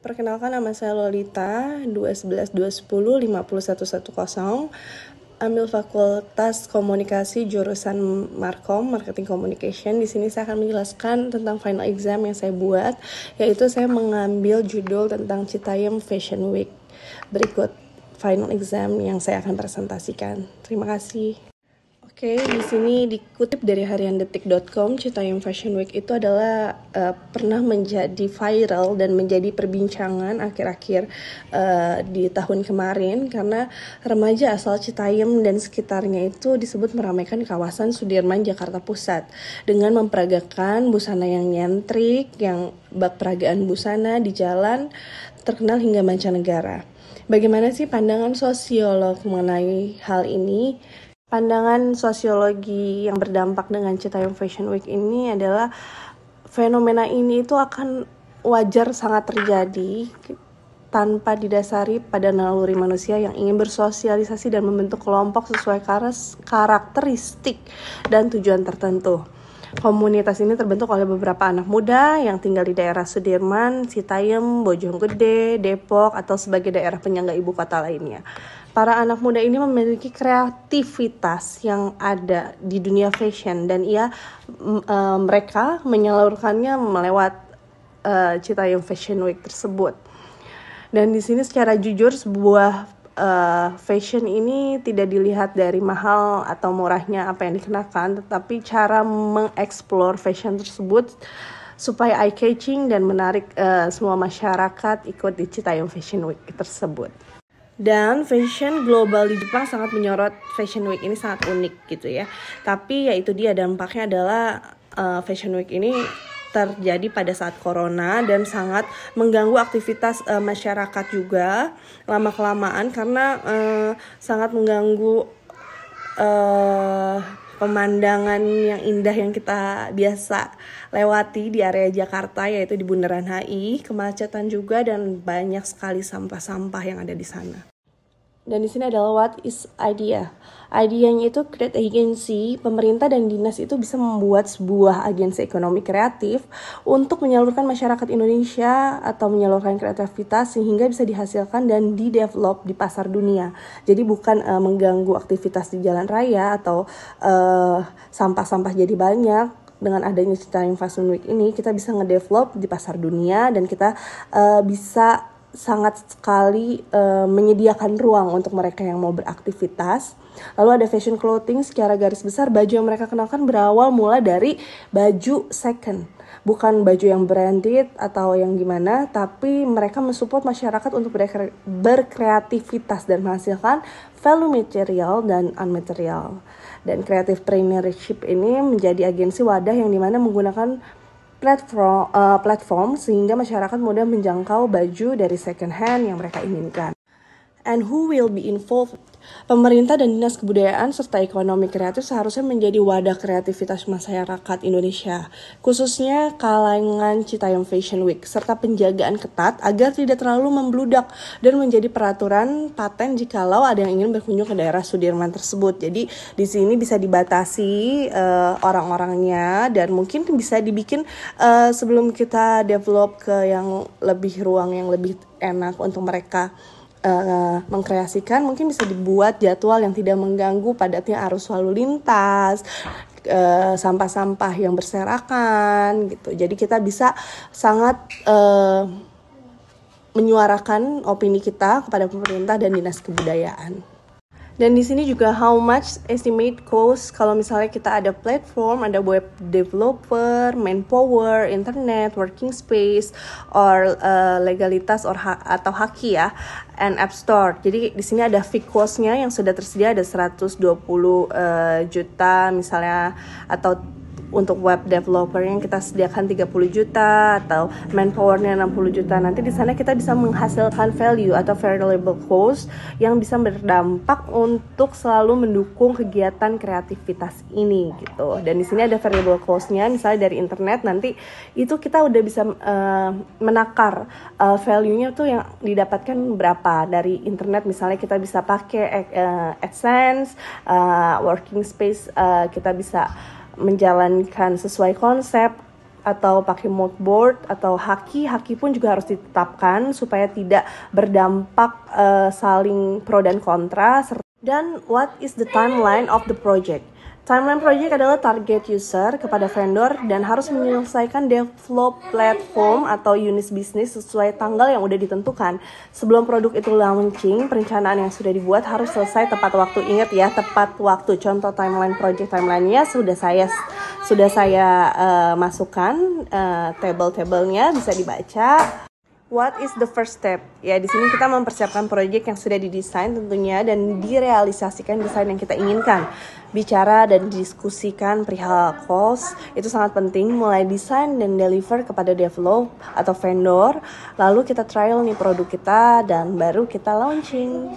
Perkenalkan, nama saya Lolita, 211-210-50110, ambil Fakultas Komunikasi jurusan Markom, Marketing Communication. Di sini saya akan menjelaskan tentang final exam yang saya buat, yaitu saya mengambil judul tentang Citayam Fashion Week. Berikut final exam yang saya akan presentasikan. Terima kasih. Oke, di sini dikutip dari hariandetik.com, Citayam Fashion Week itu adalah pernah menjadi viral dan menjadi perbincangan akhir-akhir di tahun kemarin karena remaja asal Citayam dan sekitarnya itu disebut meramaikan kawasan Sudirman, Jakarta Pusat dengan memperagakan busana yang nyentrik, yang bak peragaan busana di jalan terkenal hingga mancanegara. Bagaimana sih pandangan sosiolog mengenai hal ini? Pandangan sosiologi yang berdampak dengan Citayam Fashion Week ini adalah fenomena ini itu akan wajar sangat terjadi tanpa didasari pada naluri manusia yang ingin bersosialisasi dan membentuk kelompok sesuai karakteristik dan tujuan tertentu. Komunitas ini terbentuk oleh beberapa anak muda yang tinggal di daerah Sudirman, Citayam, Bojonggede, Depok, atau sebagai daerah penyangga ibu kota lainnya. Para anak muda ini memiliki kreativitas yang ada di dunia fashion dan mereka menyalurkannya melewat Citayam Fashion Week tersebut. Dan di sini secara jujur sebuah fashion ini tidak dilihat dari mahal atau murahnya apa yang dikenakan, tetapi cara mengeksplor fashion tersebut supaya eye-catching dan menarik semua masyarakat ikut di Citayam Fashion Week tersebut. Dan fashion global di Jepang sangat menyorot Fashion Week ini, sangat unik gitu ya. Tapi ya itu dia, dampaknya adalah Fashion Week ini terjadi pada saat corona dan sangat mengganggu aktivitas masyarakat juga lama-kelamaan karena sangat mengganggu pemandangan yang indah yang kita biasa lewati di area Jakarta, yaitu di Bundaran HI, kemacetan juga dan banyak sekali sampah-sampah yang ada di sana. Dan di sini adalah what is idea. Idenya itu create agency. Pemerintah dan dinas itu bisa membuat sebuah agensi ekonomi kreatif untuk menyalurkan masyarakat Indonesia atau menyalurkan kreativitas sehingga bisa dihasilkan dan di-develop di pasar dunia. Jadi bukan mengganggu aktivitas di jalan raya atau sampah-sampah jadi banyak. Dengan adanya Citayam Fashion Week ini kita bisa nge-develop di pasar dunia dan kita bisa sangat sekali menyediakan ruang untuk mereka yang mau beraktivitas. Lalu ada fashion clothing. Secara garis besar baju yang mereka kenakan berawal mulai dari baju second, bukan baju yang branded atau yang gimana, tapi mereka mensupport masyarakat untuk berkreativitas dan menghasilkan value material dan unmaterial. Dan creative entrepreneurship ini menjadi agensi wadah yang dimana menggunakan platform sehingga masyarakat mudah menjangkau baju dari second hand yang mereka inginkan. And who will be involved? Pemerintah dan Dinas Kebudayaan serta Ekonomi Kreatif seharusnya menjadi wadah kreativitas masyarakat Indonesia, khususnya kalangan Citayam Fashion Week, serta penjagaan ketat agar tidak terlalu membludak dan menjadi peraturan paten jikalau ada yang ingin berkunjung ke daerah Sudirman tersebut. Jadi di sini bisa dibatasi orang-orangnya dan mungkin bisa dibikin sebelum kita develop ke yang lebih ruang yang lebih enak untuk mereka mengkreasikan, mungkin bisa dibuat jadwal yang tidak mengganggu padatnya arus lalu lintas, sampah-sampah yang berserakan gitu. Jadi kita bisa sangat menyuarakan opini kita kepada pemerintah dan Dinas Kebudayaan. Dan di sini juga how much estimate cost kalau misalnya kita ada platform, ada web developer, manpower, internet, working space, or legalitas atau haki ya, and app store. Jadi di sini ada fixed cost-nya yang sudah tersedia ada 120 juta misalnya, atau untuk web developer yang kita sediakan 30 juta atau manpowernya 60 juta. Nanti di sana kita bisa menghasilkan value atau variable cost yang bisa berdampak untuk selalu mendukung kegiatan kreativitas ini gitu. Dan di sini ada variable cost-nya, misalnya dari internet nanti itu kita udah bisa menakar value-nya tuh yang didapatkan berapa dari internet. Misalnya kita bisa pakai AdSense, working space, kita bisa menjalankan sesuai konsep atau pakai mood board atau haki pun juga harus ditetapkan supaya tidak berdampak saling pro dan kontra. Dan what is the timeline of the project? Timeline project adalah target user kepada vendor dan harus menyelesaikan develop platform atau unit bisnis sesuai tanggal yang udah ditentukan. Sebelum produk itu launching, perencanaan yang sudah dibuat harus selesai tepat waktu. Ingat ya, tepat waktu. Contoh timeline project timelinenya sudah saya masukkan table-tablenya, bisa dibaca. What is the first step? Ya, di sini kita mempersiapkan proyek yang sudah didesain tentunya dan direalisasikan desain yang kita inginkan. Bicara dan diskusikan perihal cost itu sangat penting, mulai desain dan deliver kepada develop atau vendor. Lalu kita trial nih produk kita dan baru kita launching.